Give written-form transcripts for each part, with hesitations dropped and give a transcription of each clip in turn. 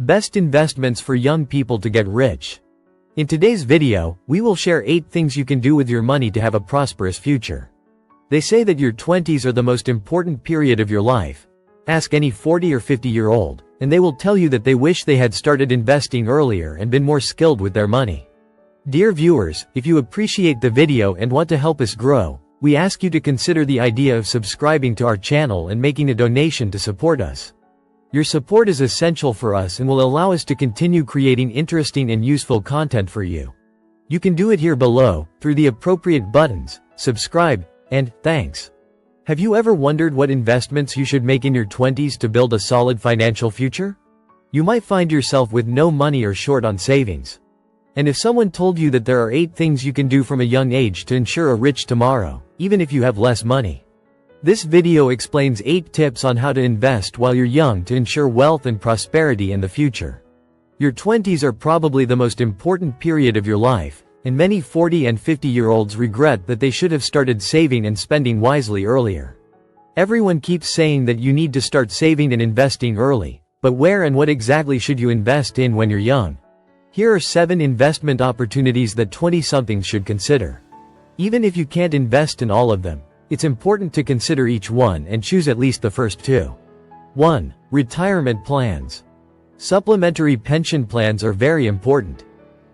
Best investments for young people to get rich. In today's video, we will share 8 things you can do with your money to have a prosperous future. They say that your 20s are the most important period of your life. Ask any 40 or 50-year-old, and they will tell you that they wish they had started investing earlier and been more skilled with their money. Dear viewers, if you appreciate the video and want to help us grow, we ask you to consider the idea of subscribing to our channel and making a donation to support us. Your support is essential for us and will allow us to continue creating interesting and useful content for you. You can do it here below, through the appropriate buttons, subscribe, and thanks. Have you ever wondered what investments you should make in your 20s to build a solid financial future? You might find yourself with no money or short on savings. And if someone told you that there are 8 things you can do from a young age to ensure a rich tomorrow, even if you have less money. This video explains 8 tips on how to invest while you're young to ensure wealth and prosperity in the future. Your 20s are probably the most important period of your life, and many 40 and 50-year-olds regret that they should have started saving and spending wisely earlier. Everyone keeps saying that you need to start saving and investing early, but where and what exactly should you invest in when you're young? Here are 7 investment opportunities that 20-somethings should consider. Even if you can't invest in all of them, it's important to consider each one and choose at least the first 2. 1. Retirement plans. Supplementary pension plans are very important.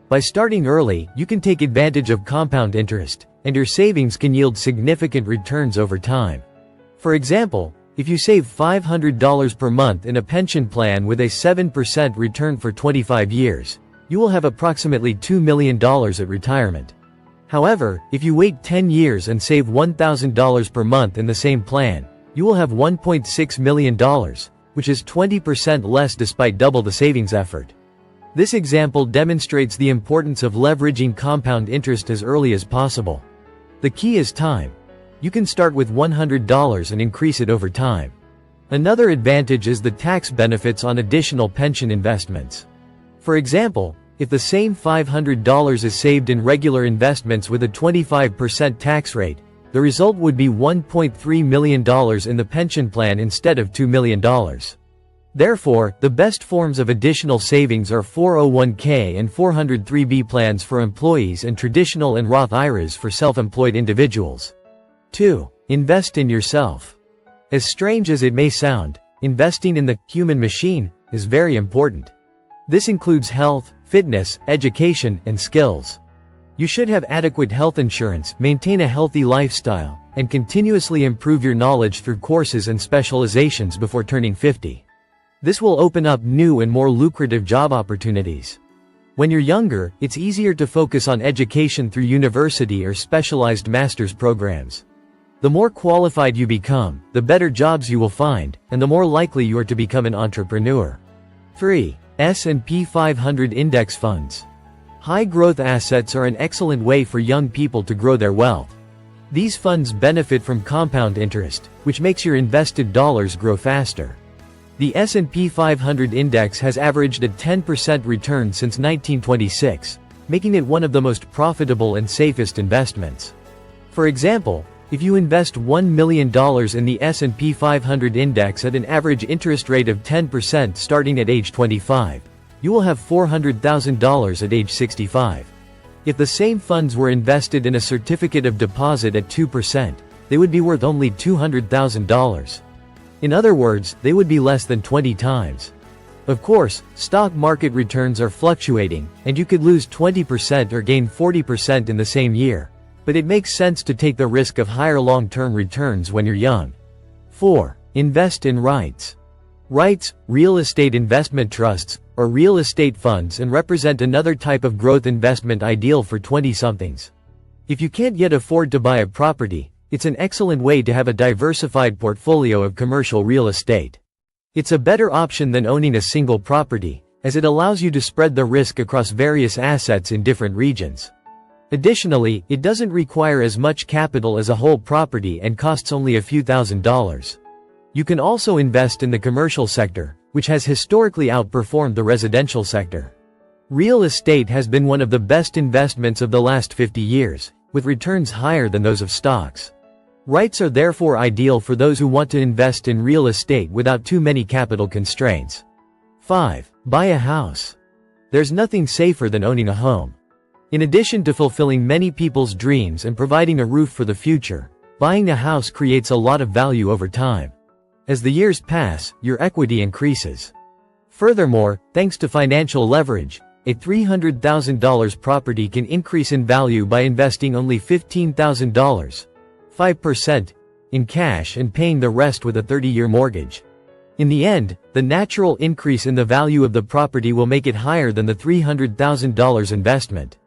By starting early, you can take advantage of compound interest, and your savings can yield significant returns over time. For example, if you save $500 per month in a pension plan with a 7% return for 25 years, you will have approximately $2 million at retirement. However, if you wait 10 years and save $1,000 per month in the same plan, you will have $1.6 million, which is 20% less despite double the savings effort. This example demonstrates the importance of leveraging compound interest as early as possible. The key is time. You can start with $100 and increase it over time. Another advantage is the tax benefits on additional pension investments. For example, if the same $500 is saved in regular investments with a 25% tax rate, the result would be $1.3 million in the pension plan instead of $2 million. Therefore, the best forms of additional savings are 401k and 403b plans for employees and traditional and Roth IRAs for self-employed individuals. 2. Invest in yourself. As strange as it may sound, investing in the human machine is very important. This includes health, fitness, education, and skills. You should have adequate health insurance, maintain a healthy lifestyle, and continuously improve your knowledge through courses and specializations before turning 50. This will open up new and more lucrative job opportunities. When you're younger, it's easier to focus on education through university or specialized master's programs. The more qualified you become, the better jobs you will find, and the more likely you are to become an entrepreneur. 3. S&P 500 Index Funds. High-growth assets are an excellent way for young people to grow their wealth. These funds benefit from compound interest, which makes your invested dollars grow faster. The S&P 500 index has averaged a 10% return since 1926, making it one of the most profitable and safest investments. For example, if you invest $1 million in the S&P 500 index at an average interest rate of 10% starting at age 25, you will have $400,000 at age 65. If the same funds were invested in a certificate of deposit at 2%, they would be worth only $200,000. In other words, they would be less than 20 times. Of course, stock market returns are fluctuating, and you could lose 20% or gain 40% in the same year. But it makes sense to take the risk of higher long-term returns when you're young. 4. Invest in REITs. REITs, real estate investment trusts, or real estate funds, and represent another type of growth investment ideal for 20-somethings. If you can't yet afford to buy a property, it's an excellent way to have a diversified portfolio of commercial real estate. It's a better option than owning a single property, as it allows you to spread the risk across various assets in different regions. Additionally, it doesn't require as much capital as a whole property and costs only a few $1,000s. You can also invest in the commercial sector, which has historically outperformed the residential sector. Real estate has been one of the best investments of the last 50 years, with returns higher than those of stocks. REITs are therefore ideal for those who want to invest in real estate without too many capital constraints. 5. Buy a house. There's nothing safer than owning a home. In addition to fulfilling many people's dreams and providing a roof for the future, buying a house creates a lot of value over time. As the years pass, your equity increases. Furthermore, thanks to financial leverage, a $300,000 property can increase in value by investing only $15,000, 5%, in cash and paying the rest with a 30-year mortgage. In the end, the natural increase in the value of the property will make it higher than the $300,000 investment.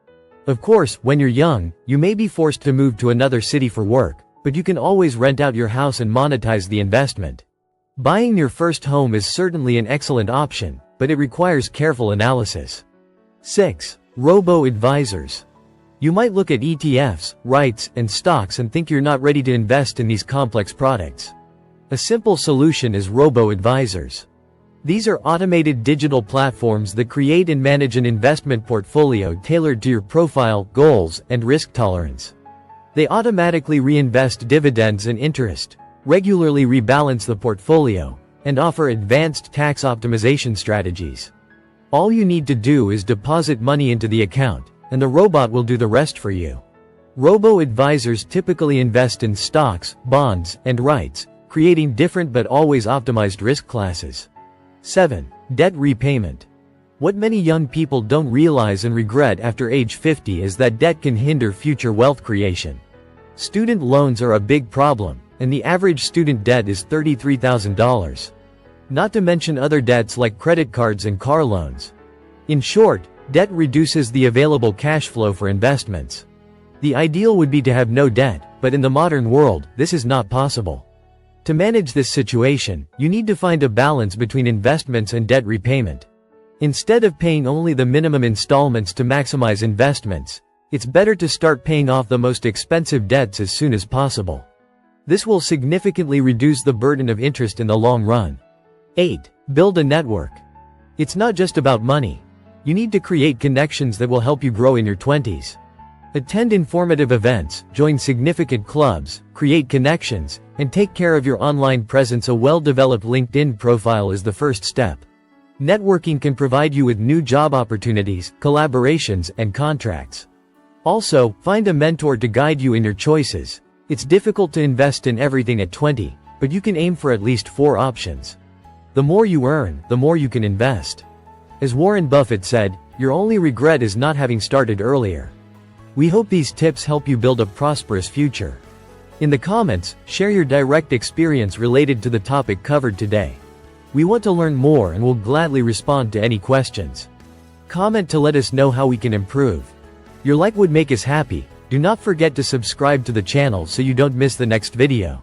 Of course, when you're young, you may be forced to move to another city for work, but you can always rent out your house and monetize the investment. Buying your first home is certainly an excellent option, but it requires careful analysis. 6. Robo Advisors. You might look at ETFs, REITs, and stocks and think you're not ready to invest in these complex products. A simple solution is Robo Advisors. These are automated digital platforms that create and manage an investment portfolio tailored to your profile, goals, and risk tolerance. They automatically reinvest dividends and interest, regularly rebalance the portfolio, and offer advanced tax optimization strategies. All you need to do is deposit money into the account, and the robot will do the rest for you. Robo Advisors typically invest in stocks, bonds, and REITs, creating different but always optimized risk classes. 7. Debt repayment. What many young people don't realize and regret after age 50 is that debt can hinder future wealth creation. Student loans are a big problem, and the average student debt is $33,000. Not to mention other debts like credit cards and car loans. In short, debt reduces the available cash flow for investments. The ideal would be to have no debt, but in the modern world, this is not possible. To manage this situation, you need to find a balance between investments and debt repayment. Instead of paying only the minimum installments to maximize investments, it's better to start paying off the most expensive debts as soon as possible. This will significantly reduce the burden of interest in the long run. 8. Build a network. It's not just about money. You need to create connections that will help you grow in your 20s. Attend informative events, join significant clubs, create connections, and take care of your online presence. A well-developed LinkedIn profile is the first step. Networking can provide you with new job opportunities, collaborations, and contracts. Also, find a mentor to guide you in your choices. It's difficult to invest in everything at 20, but you can aim for at least 4 options. The more you earn, the more you can invest. As Warren Buffett said, your only regret is not having started earlier. We hope these tips help you build a prosperous future. In the comments, share your direct experience related to the topic covered today. We want to learn more and will gladly respond to any questions. Comment to let us know how we can improve. Your like would make us happy. Do not forget to subscribe to the channel so you don't miss the next video.